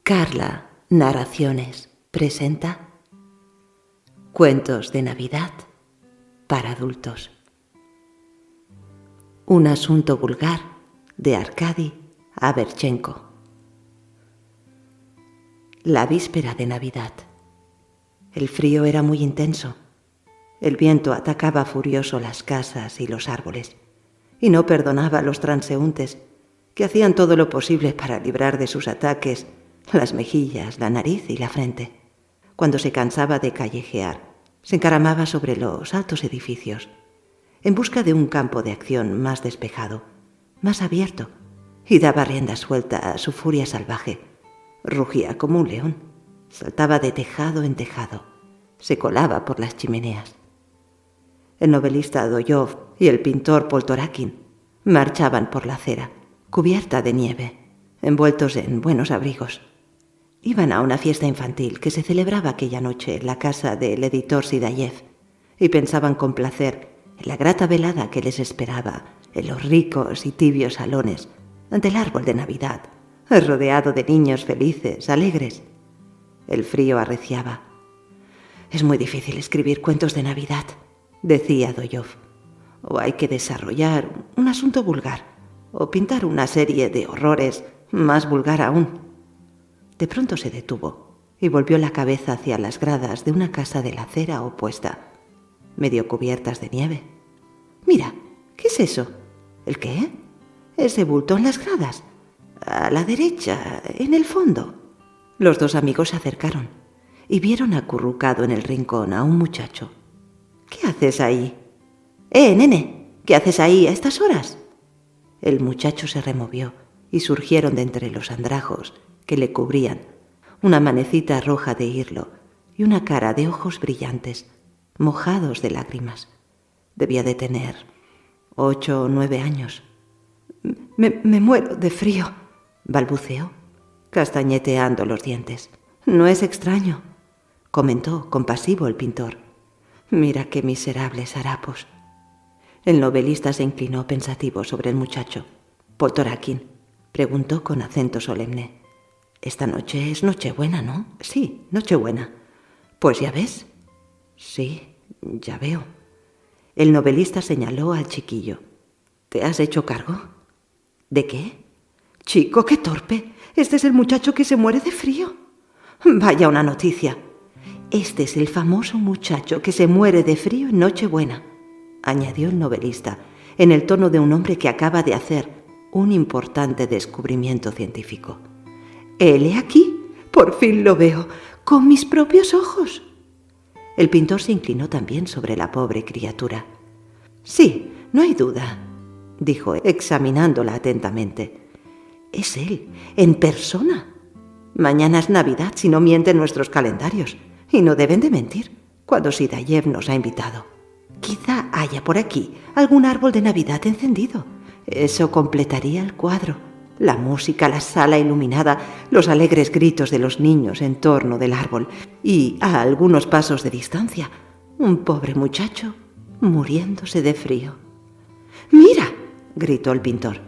Carla Narraciones presenta Cuentos de Navidad para adultos. Un asunto vulgar de Arkady Averchenko. La víspera de Navidad. El frío era muy intenso. El viento atacaba furioso las casas y los árboles, y no perdonaba a los transeúntes que hacían todo lo posible para librar de sus ataques las mejillas, la nariz y la frente. Cuando se cansaba de callejear, se encaramaba sobre los altos edificios, en busca de un campo de acción más despejado, más abierto, y daba rienda suelta a su furia salvaje. Rugía como un león, saltaba de tejado en tejado, se colaba por las chimeneas. El novelista Doyov y el pintor Poltorakin marchaban por la acera, cubierta de nieve, envueltos en buenos abrigos. Iban a una fiesta infantil que se celebraba aquella noche en la casa del editor Sidayev y pensaban con placer en la grata velada que les esperaba en los ricos y tibios salones ante el árbol de Navidad, rodeado de niños felices, alegres. El frío arreciaba. «Es muy difícil escribir cuentos de Navidad», decía Doyov. «O hay que desarrollar un asunto vulgar, o pintar una serie de horrores más vulgar aún». De pronto se detuvo y volvió la cabeza hacia las gradas de una casa de la acera opuesta, medio cubiertas de nieve. «Mira, ¿qué es eso?» «¿El qué?» «Ese bulto en las gradas. A la derecha, en el fondo». Los dos amigos se acercaron y vieron acurrucado en el rincón a un muchacho. «¿Qué haces ahí?» Nene, ¿qué haces ahí a estas horas?» El muchacho se removió y surgieron de entre los andrajos que le cubrían una manecita roja de hilo y una cara de ojos brillantes, mojados de lágrimas. Debía de tener 8 o 9 años. Me muero de frío», balbuceó, castañeteando los dientes. «No es extraño», comentó compasivo el pintor. «Mira qué miserables harapos». El novelista se inclinó pensativo sobre el muchacho. «Poltorakin», preguntó con acento solemne. «Esta noche es Nochebuena, ¿no?» «Sí, Nochebuena». «Pues ya ves». «Sí, ya veo». El novelista señaló al chiquillo. «¿Te has hecho cargo?» «¿De qué?» «Chico, qué torpe. Este es el muchacho que se muere de frío». «Vaya una noticia». «Este es el famoso muchacho que se muere de frío en Nochebuena», añadió el novelista, en el tono de un hombre que acaba de hacer un importante descubrimiento científico. «Hele aquí, por fin lo veo, con mis propios ojos». El pintor se inclinó también sobre la pobre criatura. «Sí, no hay duda», dijo, examinándola atentamente. «Es él, en persona. Mañana es Navidad, si no mienten nuestros calendarios, y no deben de mentir cuando Sidayev nos ha invitado. Quizá haya por aquí algún árbol de Navidad encendido. Eso completaría el cuadro. La música, la sala iluminada, los alegres gritos de los niños en torno del árbol y, a algunos pasos de distancia, un pobre muchacho muriéndose de frío». «Mira», gritó el pintor,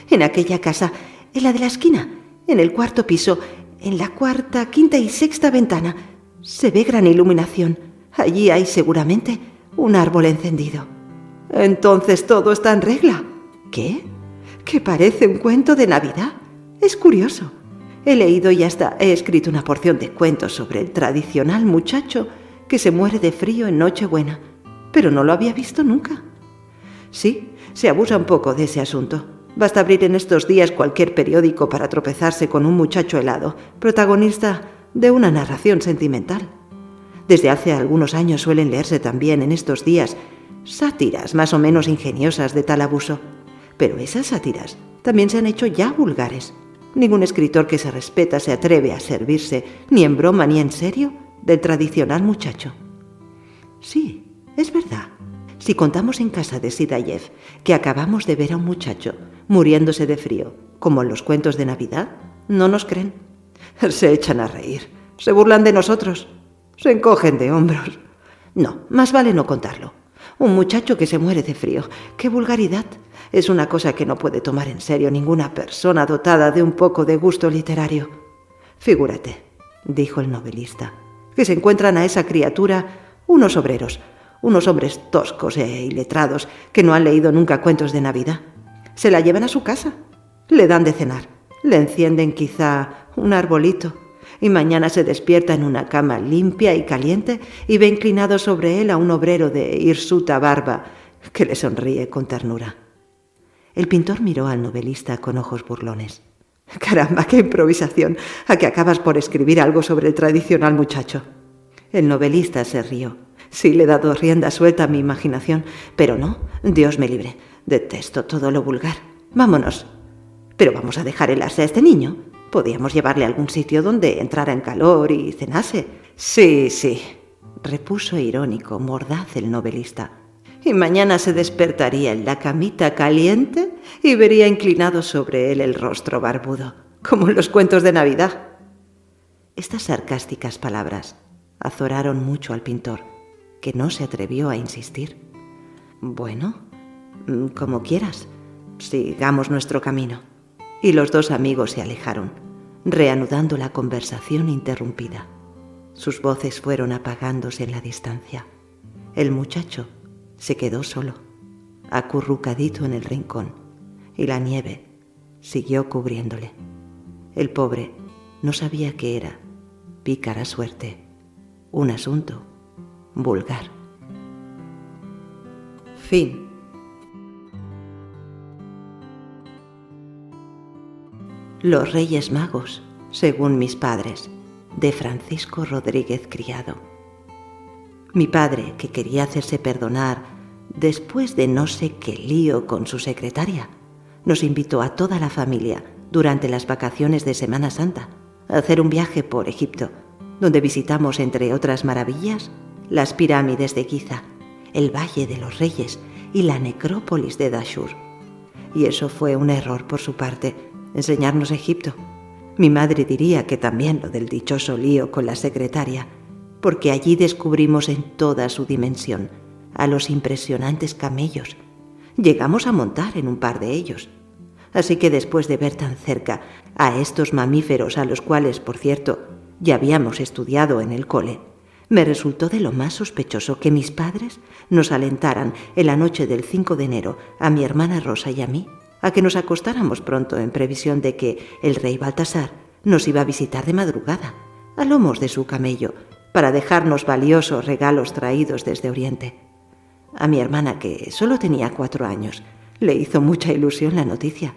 «en aquella casa, en la de la esquina, en el cuarto piso, en la cuarta, quinta y sexta ventana, se ve gran iluminación. Allí hay seguramente un árbol encendido». «Entonces todo está en regla». «¿Qué? Que parece un cuento de Navidad. Es curioso. He leído y hasta he escrito una porción de cuentos sobre el tradicional muchacho que se muere de frío en Nochebuena, pero no lo había visto nunca». «Sí, se abusa un poco de ese asunto. Basta abrir en estos días cualquier periódico para tropezarse con un muchacho helado, protagonista de una narración sentimental. Desde hace algunos años suelen leerse también en estos días sátiras más o menos ingeniosas de tal abuso. Pero esas sátiras también se han hecho ya vulgares. Ningún escritor que se respeta se atreve a servirse, ni en broma ni en serio, del tradicional muchacho». «Sí, es verdad. Si contamos en casa de Sidayev que acabamos de ver a un muchacho muriéndose de frío, como en los cuentos de Navidad, no nos creen. Se echan a reír, se burlan de nosotros, se encogen de hombros. No, más vale no contarlo. Un muchacho que se muere de frío. ¡Qué vulgaridad! Es una cosa que no puede tomar en serio ninguna persona dotada de un poco de gusto literario. Figúrate, dijo el novelista, que se encuentran a esa criatura unos obreros, unos hombres toscos e iletrados que no han leído nunca cuentos de Navidad. Se la llevan a su casa, le dan de cenar, le encienden quizá un arbolito y mañana se despierta en una cama limpia y caliente y ve inclinado sobre él a un obrero de hirsuta barba que le sonríe con ternura. El pintor miró al novelista con ojos burlones. «Caramba, qué improvisación, a que acabas por escribir algo sobre el tradicional muchacho». El novelista se rió. Sí, le he dado rienda suelta a mi imaginación, pero no, Dios me libre, detesto todo lo vulgar. Vámonos. Pero vamos a dejar helarse a este niño. Podíamos llevarle a algún sitio donde entrara en calor y cenase. Sí, repuso irónico, mordaz el novelista. Y mañana se despertaría en la camita caliente y vería inclinado sobre él el rostro barbudo, como en los cuentos de Navidad. Estas sarcásticas palabras azoraron mucho al pintor, que no se atrevió a insistir. Bueno, como quieras, sigamos nuestro camino. Y los dos amigos se alejaron, reanudando la conversación interrumpida. Sus voces fueron apagándose en la distancia. El muchacho se quedó solo, acurrucadito en el rincón, y la nieve siguió cubriéndole. El pobre no sabía qué era, pícara suerte, un asunto vulgar. Fin. Los Reyes Magos, según mis padres, de Francisco Rodríguez Criado. Mi padre, que quería hacerse perdonar después de no sé qué lío con su secretaria, nos invitó a toda la familia durante las vacaciones de Semana Santa a hacer un viaje por Egipto, donde visitamos, entre otras maravillas, las pirámides de Giza, el Valle de los Reyes y la necrópolis de Dashur. Y eso fue un error por su parte, enseñarnos Egipto. Mi madre diría que también lo del dichoso lío con la secretaria, porque allí descubrimos en toda su dimensión a los impresionantes camellos. Llegamos a montar en un par de ellos. Así que después de ver tan cerca a estos mamíferos, a los cuales, por cierto, ya habíamos estudiado en el cole, me resultó de lo más sospechoso que mis padres nos alentaran en la noche del 5 de enero a mi hermana Rosa y a mí a que nos acostáramos pronto en previsión de que el rey Baltasar nos iba a visitar de madrugada, a lomos de su camello, para dejarnos valiosos regalos traídos desde Oriente. A mi hermana, que solo tenía 4 años, le hizo mucha ilusión la noticia,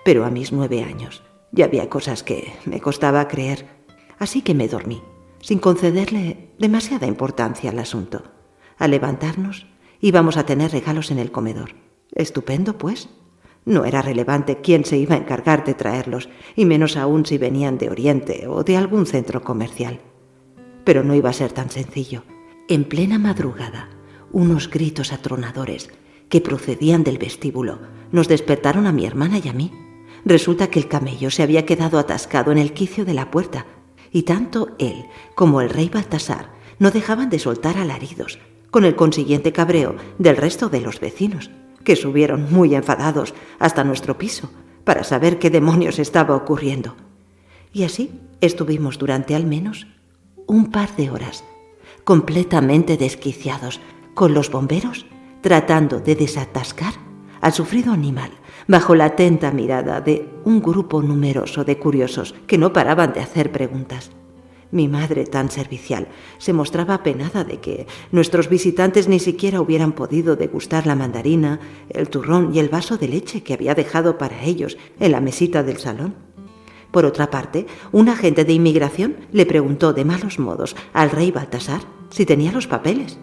pero a mis 9 años ya había cosas que me costaba creer, así que me dormí, sin concederle demasiada importancia al asunto. Al levantarnos, íbamos a tener regalos en el comedor. Estupendo, pues. No era relevante quién se iba a encargar de traerlos, y menos aún si venían de Oriente o de algún centro comercial. Pero no iba a ser tan sencillo. En plena madrugada, unos gritos atronadores que procedían del vestíbulo nos despertaron a mi hermana y a mí. Resulta que el camello se había quedado atascado en el quicio de la puerta, y tanto él como el rey Baltasar no dejaban de soltar alaridos, con el consiguiente cabreo del resto de los vecinos, que subieron muy enfadados hasta nuestro piso para saber qué demonios estaba ocurriendo. Y así estuvimos durante al menos un par de horas, completamente desquiciados, con los bomberos tratando de desatascar al sufrido animal bajo la atenta mirada de un grupo numeroso de curiosos que no paraban de hacer preguntas. Mi madre, tan servicial, se mostraba apenada de que nuestros visitantes ni siquiera hubieran podido degustar la mandarina, el turrón y el vaso de leche que había dejado para ellos en la mesita del salón. Por otra parte, un agente de inmigración le preguntó de malos modos al rey Baltasar si tenía los papeles.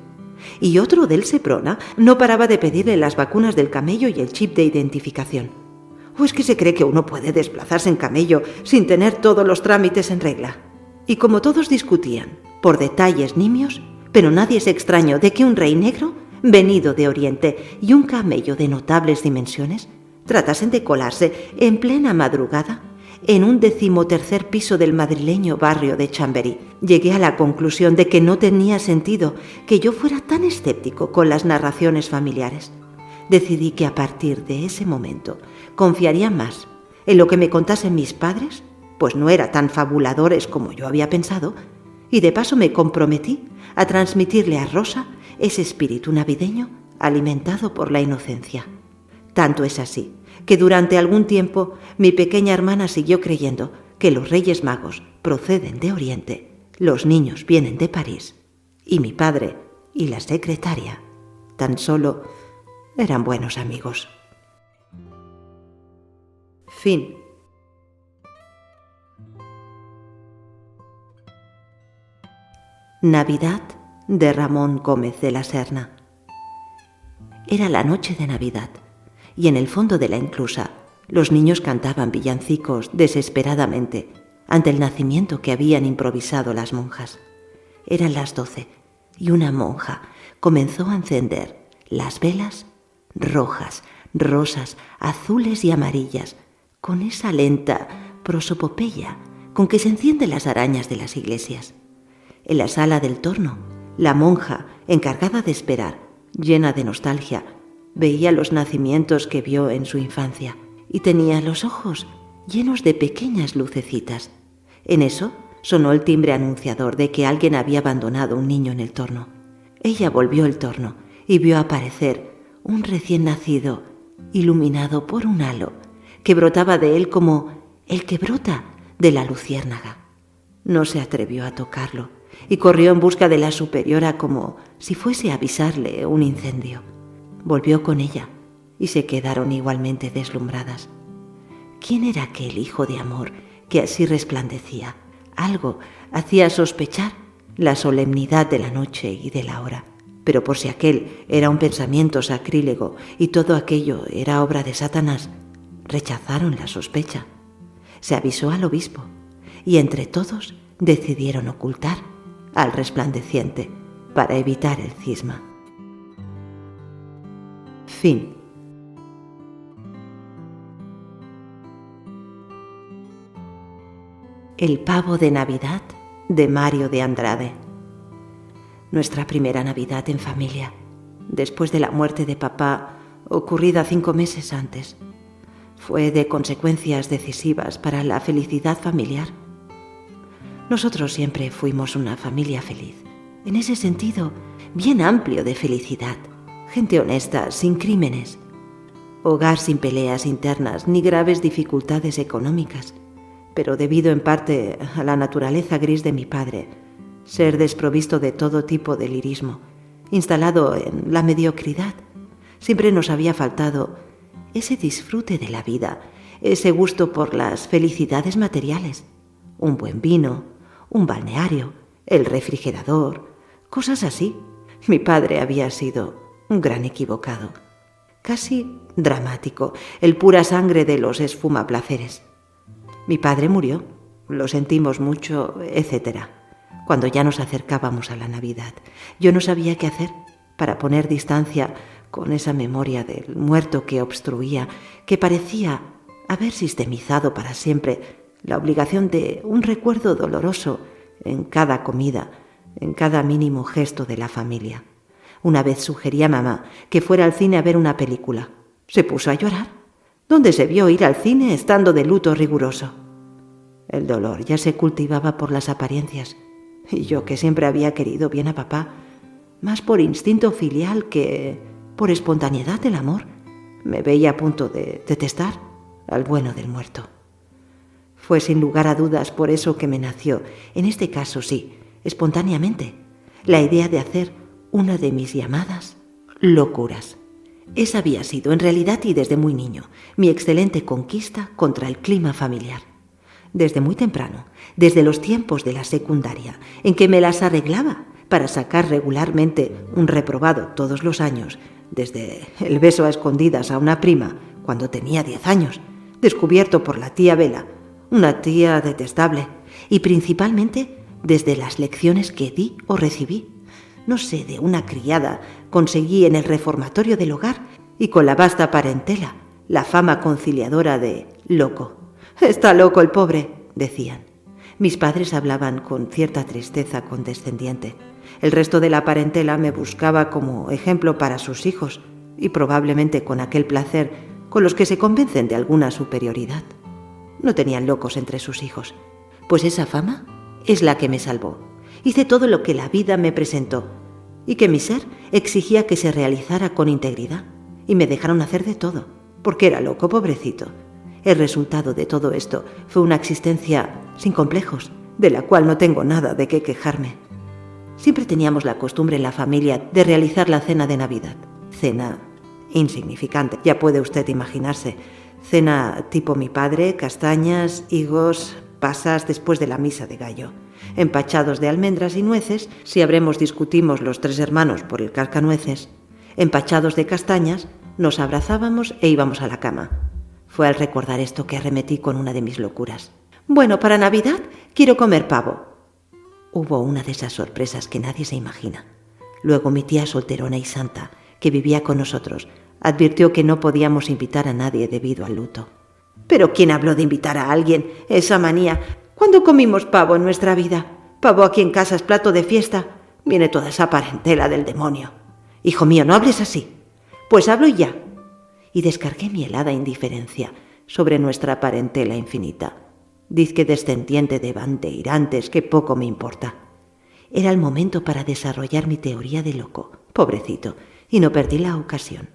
Y otro del Seprona no paraba de pedirle las vacunas del camello y el chip de identificación. ¿O es que se cree que uno puede desplazarse en camello sin tener todos los trámites en regla? Y como todos discutían por detalles nimios, pero nadie se extrañó de que un rey negro, venido de Oriente, y un camello de notables dimensiones tratasen de colarse en plena madrugada en un 13º piso del madrileño barrio de Chamberí. Llegué a la conclusión de que no tenía sentido que yo fuera tan escéptico con las narraciones familiares. Decidí que a partir de ese momento confiaría más en lo que me contasen mis padres pues no eran tan fabuladores como yo había pensado, y de paso me comprometí a transmitirle a Rosa ese espíritu navideño alimentado por la inocencia. Tanto es así que durante algún tiempo mi pequeña hermana siguió creyendo que los Reyes Magos proceden de Oriente, los niños vienen de París, y mi padre y la secretaria tan solo eran buenos amigos. Fin. Navidad de Ramón Gómez de la Serna. Era la noche de Navidad y en el fondo de la enclusa los niños cantaban villancicos desesperadamente ante el nacimiento que habían improvisado las monjas. Eran las 12 y una monja comenzó a encender las velas rojas, rosas, azules y amarillas, con esa lenta prosopopeya con que se encienden las arañas de las iglesias. En la sala del torno, la monja, encargada de esperar, llena de nostalgia, veía los nacimientos que vio en su infancia y tenía los ojos llenos de pequeñas lucecitas. En eso sonó el timbre anunciador de que alguien había abandonado un niño en el torno. Ella volvió el torno y vio aparecer un recién nacido, iluminado por un halo que brotaba de él como el que brota de la luciérnaga. No se atrevió a tocarlo y corrió en busca de la superiora como si fuese a avisarle un incendio. Volvió con ella y se quedaron igualmente deslumbradas. ¿Quién era aquel hijo de amor que así resplandecía? Algo hacía sospechar la solemnidad de la noche y de la hora. Pero por si aquel era un pensamiento sacrílego y todo aquello era obra de Satanás, rechazaron la sospecha. Se avisó al obispo y entre todos decidieron ocultar al resplandeciente para evitar el cisma. Fin. El pavo de Navidad de Mario de Andrade. Nuestra primera Navidad en familia, después de la muerte de papá, ocurrida 5 meses antes, fue de consecuencias decisivas para la felicidad familiar. Nosotros siempre fuimos una familia feliz, en ese sentido bien amplio de felicidad, gente honesta, sin crímenes, hogar sin peleas internas ni graves dificultades económicas, pero debido en parte a la naturaleza gris de mi padre, ser desprovisto de todo tipo de lirismo, instalado en la mediocridad, siempre nos había faltado ese disfrute de la vida, ese gusto por las felicidades materiales, un buen vino, un balneario, el refrigerador, cosas así. Mi padre había sido un gran equivocado, casi dramático, el pura sangre de los esfumaplaceres. Mi padre murió, lo sentimos mucho, etc. Cuando ya nos acercábamos a la Navidad, yo no sabía qué hacer para poner distancia con esa memoria del muerto que obstruía, que parecía haber sistemizado para siempre la obligación de un recuerdo doloroso en cada comida, en cada mínimo gesto de la familia. Una vez sugerí a mamá que fuera al cine a ver una película. Se puso a llorar. ¿Dónde se vio ir al cine estando de luto riguroso? El dolor ya se cultivaba por las apariencias, y yo, que siempre había querido bien a papá, más por instinto filial que por espontaneidad del amor, me veía a punto de detestar al bueno del muerto. Fue sin lugar a dudas por eso que me nació, en este caso sí, espontáneamente, la idea de hacer una de mis llamadas locuras. Esa había sido, en realidad y desde muy niño, mi excelente conquista contra el clima familiar. Desde muy temprano, desde los tiempos de la secundaria, en que me las arreglaba para sacar regularmente un reprobado todos los años, desde el beso a escondidas a una prima cuando tenía 10 años, descubierto por la tía Bela, una tía detestable, y principalmente desde las lecciones que di o recibí. No sé, de una criada conseguí en el reformatorio del hogar y con la vasta parentela la fama conciliadora de loco. «Está loco el pobre», decían. Mis padres hablaban con cierta tristeza condescendiente. El resto de la parentela me buscaba como ejemplo para sus hijos y probablemente con aquel placer con los que se convencen de alguna superioridad. No tenían locos entre sus hijos. Pues esa fama es la que me salvó. Hice todo lo que la vida me presentó y que mi ser exigía que se realizara con integridad. Y me dejaron hacer de todo, porque era loco, pobrecito. El resultado de todo esto fue una existencia sin complejos, de la cual no tengo nada de qué quejarme. Siempre teníamos la costumbre en la familia de realizar la cena de Navidad. Cena insignificante, ya puede usted imaginarse. Cena tipo mi padre, castañas, higos, pasas después de la misa de gallo. Empachados de almendras y nueces, si habremos discutimos los 3 hermanos por el cascanueces. Empachados de castañas, nos abrazábamos e íbamos a la cama. Fue al recordar esto que arremetí con una de mis locuras. Bueno, para Navidad quiero comer pavo. Hubo una de esas sorpresas que nadie se imagina. Luego mi tía solterona y santa, que vivía con nosotros, advirtió que no podíamos invitar a nadie debido al luto. ¿Pero quién habló de invitar a alguien? Esa manía. ¿Cuándo comimos pavo en nuestra vida? Pavo aquí en casa es plato de fiesta. Viene toda esa parentela del demonio. Hijo mío, no hables así. Pues hablo y ya. Y descargué mi helada indiferencia sobre nuestra parentela infinita. Dizque descendiente de bandeirantes, que poco me importa. Era el momento para desarrollar mi teoría de loco, pobrecito, y no perdí la ocasión.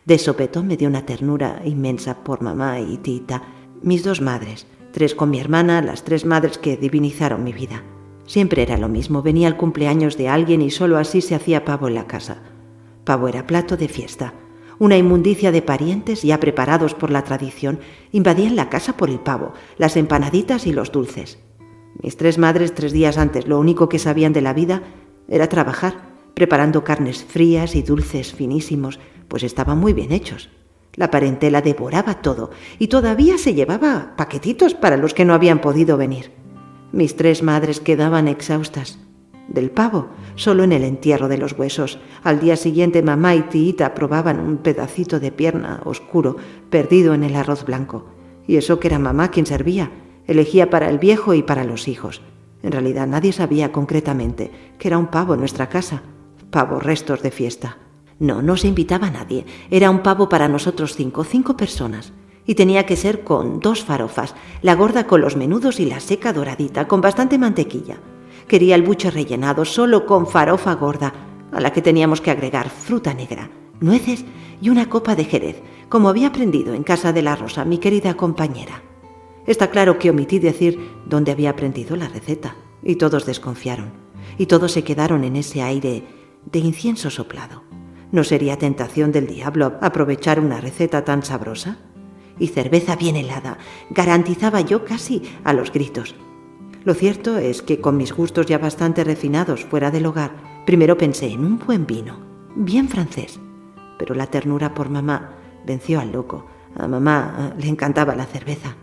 De sopetón me dio una ternura inmensa por mamá y tita, mis 2 madres, 3 con mi hermana, las 3 madres que divinizaron mi vida. Siempre era lo mismo, venía el cumpleaños de alguien y solo así se hacía pavo en la casa. Pavo era plato de fiesta. Una inmundicia de parientes ya preparados por la tradición invadían la casa por el pavo, las empanaditas y los dulces. Mis 3 madres 3 días antes lo único que sabían de la vida era trabajar, preparando carnes frías y dulces finísimos, pues estaban muy bien hechos. La parentela devoraba todo y todavía se llevaba paquetitos para los que no habían podido venir. Mis 3 madres quedaban exhaustas. Del pavo, solo en el entierro de los huesos. Al día siguiente mamá y tiita probaban un pedacito de pierna oscuro perdido en el arroz blanco. Y eso que era mamá quien servía. Elegía para el viejo y para los hijos. En realidad nadie sabía concretamente que era un pavo en nuestra casa. Pavo restos de fiesta. No se invitaba a nadie. Era un pavo para nosotros 5 personas. Y tenía que ser con 2 farofas, la gorda con los menudos y la seca doradita, con bastante mantequilla. Quería el buche rellenado solo con farofa gorda, a la que teníamos que agregar fruta negra, nueces y una copa de jerez, como había aprendido en casa de la Rosa, mi querida compañera. Está claro que omití decir dónde había aprendido la receta, y todos desconfiaron, y todos se quedaron en ese aire de incienso soplado. ¿No sería tentación del diablo aprovechar una receta tan sabrosa? Y cerveza bien helada, garantizaba yo casi a los gritos. Lo cierto es que con mis gustos ya bastante refinados fuera del hogar, primero pensé en un buen vino, bien francés. Pero la ternura por mamá venció al loco. A mamá le encantaba la cerveza.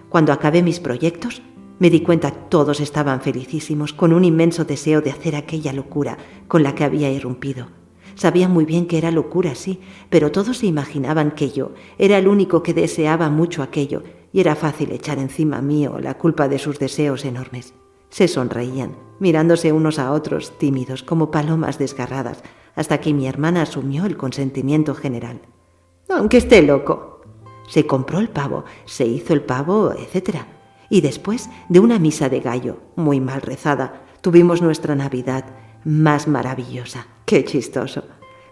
Cuando acabé mis proyectos, me di cuenta que todos estaban felicísimos, con un inmenso deseo de hacer aquella locura con la que había irrumpido. Sabía muy bien que era locura, sí, pero todos se imaginaban que yo era el único que deseaba mucho aquello, y era fácil echar encima mío la culpa de sus deseos enormes. Se sonreían, mirándose unos a otros, tímidos, como palomas desgarradas, hasta que mi hermana asumió el consentimiento general. Aunque esté loco. Se compró el pavo, se hizo el pavo, etc. Y después de una misa de gallo, muy mal rezada, tuvimos nuestra Navidad más maravillosa. ¡Qué chistoso!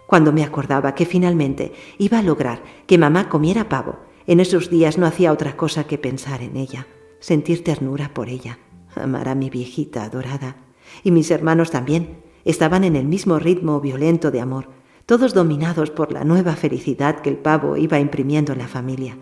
Cuando me acordaba que finalmente iba a lograr que mamá comiera pavo, en esos días no hacía otra cosa que pensar en ella, sentir ternura por ella, amar a mi viejita adorada. Y mis hermanos también estaban en el mismo ritmo violento de amor, todos dominados por la nueva felicidad que el pavo iba imprimiendo en la familia.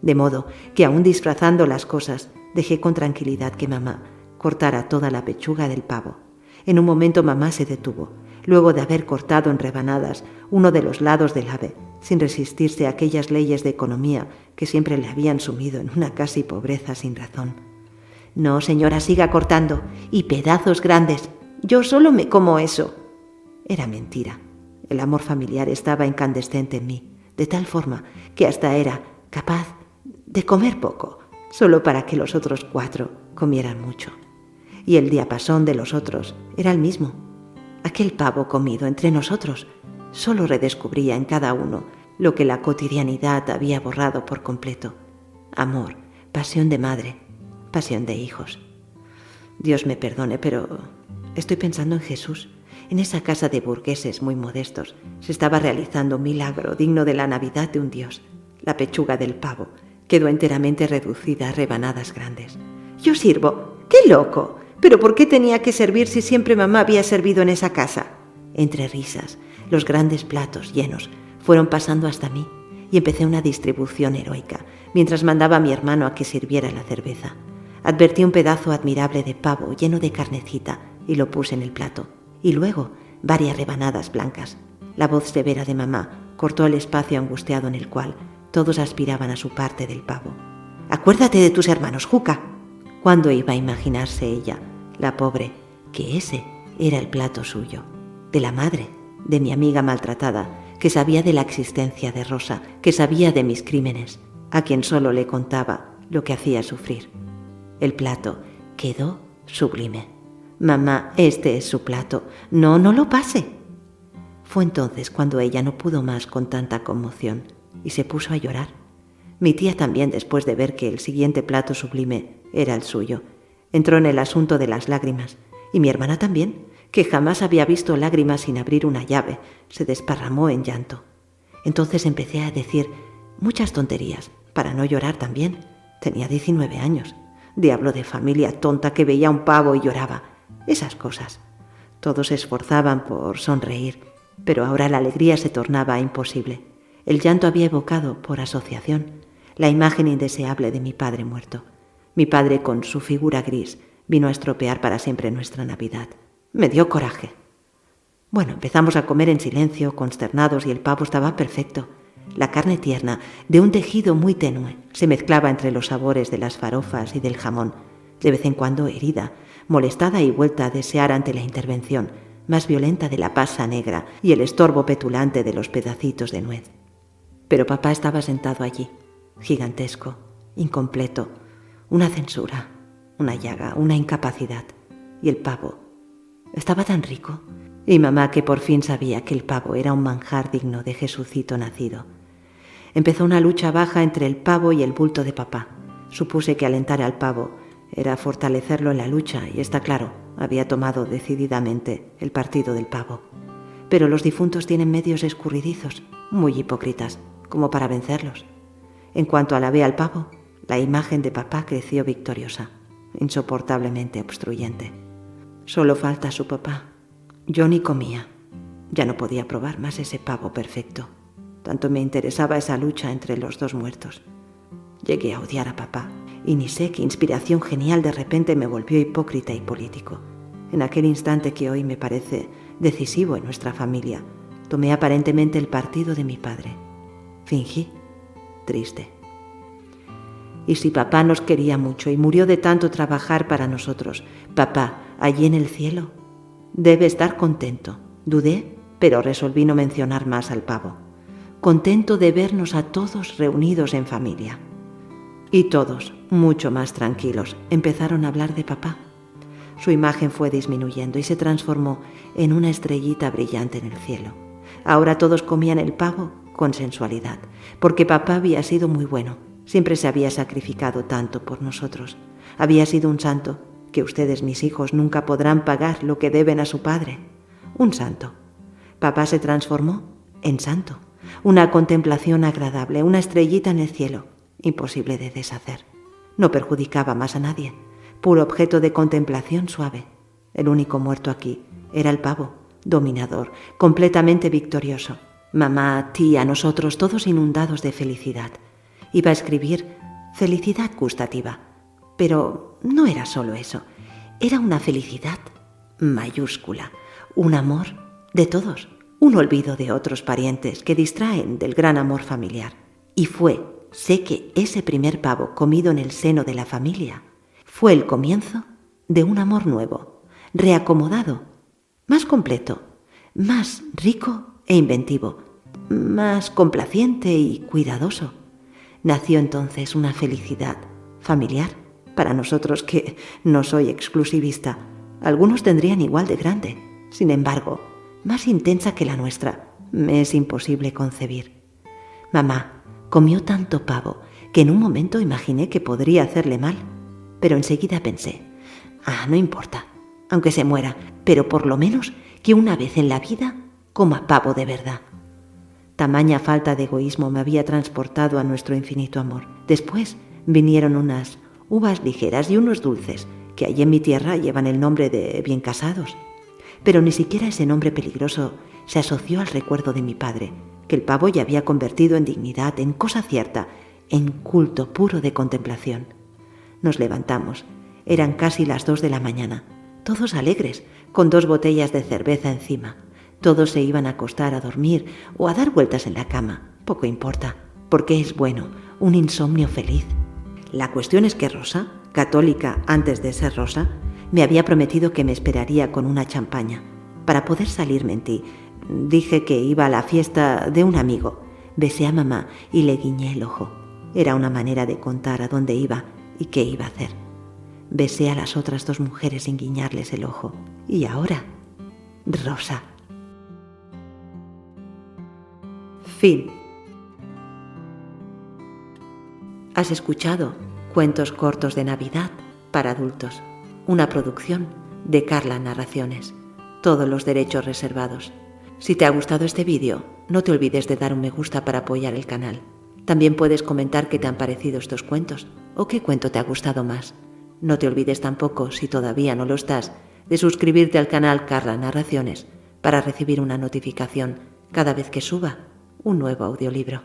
De modo que, aún disfrazando las cosas, dejé con tranquilidad que mamá cortara toda la pechuga del pavo. En un momento mamá se detuvo, luego de haber cortado en rebanadas uno de los lados del ave, sin resistirse a aquellas leyes de economía que siempre le habían sumido en una casi pobreza sin razón. No, señora, siga cortando, y pedazos grandes. Yo solo me como eso. Era mentira. El amor familiar estaba incandescente en mí, de tal forma que hasta era capaz de comer poco, solo para que los otros 4 comieran mucho. Y el diapasón de los otros era el mismo. Aquel pavo comido entre nosotros solo redescubría en cada uno lo que la cotidianidad había borrado por completo. Amor, pasión de madre, pasión de hijos. Dios me perdone, pero estoy pensando en Jesús. En esa casa de burgueses muy modestos se estaba realizando un milagro digno de la Navidad de un Dios. La pechuga del pavo quedó enteramente reducida a rebanadas grandes. «Yo sirvo. ¡Qué loco! ¿Pero por qué tenía que servir si siempre mamá había servido en esa casa?» Entre risas, los grandes platos llenos fueron pasando hasta mí y empecé una distribución heroica mientras mandaba a mi hermano a que sirviera la cerveza. Advertí un pedazo admirable de pavo lleno de carnecita y lo puse en el plato. Y luego varias rebanadas blancas. La voz severa de mamá cortó el espacio angustiado en el cual todos aspiraban a su parte del pavo. «Acuérdate de tus hermanos, Juca». ¿Cuándo iba a imaginarse ella, la pobre, que ese era el plato suyo? De la madre, de mi amiga maltratada, que sabía de la existencia de Rosa, que sabía de mis crímenes, a quien solo le contaba lo que hacía sufrir. El plato quedó sublime. «Mamá, este es su plato. No lo pase». Fue entonces cuando ella no pudo más con tanta conmoción y se puso a llorar. Mi tía también, después de ver que el siguiente plato sublime era el suyo, entró en el asunto de las lágrimas, y mi hermana también, que jamás había visto lágrimas sin abrir una llave, se desparramó en llanto. Entonces empecé a decir muchas tonterías para no llorar también. Tenía 19 años. Diablo de familia tonta que veía un pavo y lloraba. Esas cosas. Todos se esforzaban por sonreír, pero ahora la alegría se tornaba imposible. El llanto había evocado, por asociación, la imagen indeseable de mi padre muerto. Mi padre, con su figura gris, vino a estropear para siempre nuestra Navidad. Me dio coraje. Bueno, empezamos a comer en silencio, consternados, y el pavo estaba perfecto. La carne tierna, de un tejido muy tenue, se mezclaba entre los sabores de las farofas y del jamón, de vez en cuando herida, molestada y vuelta a desear ante la intervención más violenta de la pasa negra y el estorbo petulante de los pedacitos de nuez. Pero papá estaba sentado allí, gigantesco, incompleto, una censura, una llaga, una incapacidad. Y el pavo estaba tan rico. Y mamá, que por fin sabía que el pavo era un manjar digno de Jesucito nacido. Empezó una lucha baja entre el pavo y el bulto de papá. Supuse que alentar al pavo era fortalecerlo en la lucha y, está claro, había tomado decididamente el partido del pavo. Pero los difuntos tienen medios escurridizos, muy hipócritas, como para vencerlos. En cuanto alabé al pavo, la imagen de papá creció victoriosa, insoportablemente obstruyente. Solo falta su papá. Yo ni comía. Ya no podía probar más ese pavo perfecto. Tanto me interesaba esa lucha entre los dos muertos. Llegué a odiar a papá, y ni sé qué inspiración genial de repente me volvió hipócrita y político. En aquel instante que hoy me parece decisivo en nuestra familia, tomé aparentemente el partido de mi padre. Fingí, triste. Y si papá nos quería mucho y murió de tanto trabajar para nosotros, papá, allí en el cielo, debe estar contento. Dudé, pero resolví no mencionar más al pavo. Contento de vernos a todos reunidos en familia. Y todos, mucho más tranquilos, empezaron a hablar de papá. Su imagen fue disminuyendo y se transformó en una estrellita brillante en el cielo. Ahora todos comían el pavo con sensualidad, porque papá había sido muy bueno. Siempre se había sacrificado tanto por nosotros. Había sido un santo, que ustedes, mis hijos, nunca podrán pagar lo que deben a su padre. Un santo. Papá se transformó en santo. Una contemplación agradable, una estrellita en el cielo, imposible de deshacer. No perjudicaba más a nadie. Puro objeto de contemplación suave. El único muerto aquí era el pavo, dominador, completamente victorioso. Mamá, tía, nosotros, todos inundados de felicidad. Iba a escribir felicidad gustativa, pero no era solo eso. Era una felicidad mayúscula, un amor de todos, un olvido de otros parientes que distraen del gran amor familiar. Y sé que ese primer pavo comido en el seno de la familia fue el comienzo de un amor nuevo, reacomodado, más completo, más rico e inventivo, más complaciente y cuidadoso. Nació entonces una felicidad familiar. Para nosotros, que no soy exclusivista, algunos tendrían igual de grande. Sin embargo, más intensa que la nuestra, me es imposible concebir. Mamá comió tanto pavo que en un momento imaginé que podría hacerle mal, pero enseguida pensé, no importa, aunque se muera, pero por lo menos que una vez en la vida coma pavo de verdad. Tamaña falta de egoísmo me había transportado a nuestro infinito amor. Después vinieron unas uvas ligeras y unos dulces, que allí en mi tierra llevan el nombre de bien casados. Pero ni siquiera ese nombre peligroso se asoció al recuerdo de mi padre, que el pavo ya había convertido en dignidad, en cosa cierta, en culto puro de contemplación. Nos levantamos. Eran casi las 2 de la mañana, todos alegres, con 2 botellas de cerveza encima. Todos se iban a acostar a dormir o a dar vueltas en la cama. Poco importa, porque es bueno, un insomnio feliz. La cuestión es que Rosa, católica antes de ser Rosa, me había prometido que me esperaría con una champaña. Para poder salir mentí. Dije que iba a la fiesta de un amigo. Besé a mamá y le guiñé el ojo. Era una manera de contar a dónde iba y qué iba a hacer. Besé a las otras 2 mujeres sin guiñarles el ojo. Y ahora, Rosa. Fin. Has escuchado Cuentos cortos de Navidad para adultos, una producción de Carla Narraciones. Todos los derechos reservados. Si te ha gustado este vídeo, no te olvides de dar un me gusta para apoyar el canal. También puedes comentar qué te han parecido estos cuentos o qué cuento te ha gustado más. No te olvides tampoco, si todavía no lo estás, de suscribirte al canal Carla Narraciones para recibir una notificación cada vez que suba un nuevo audiolibro.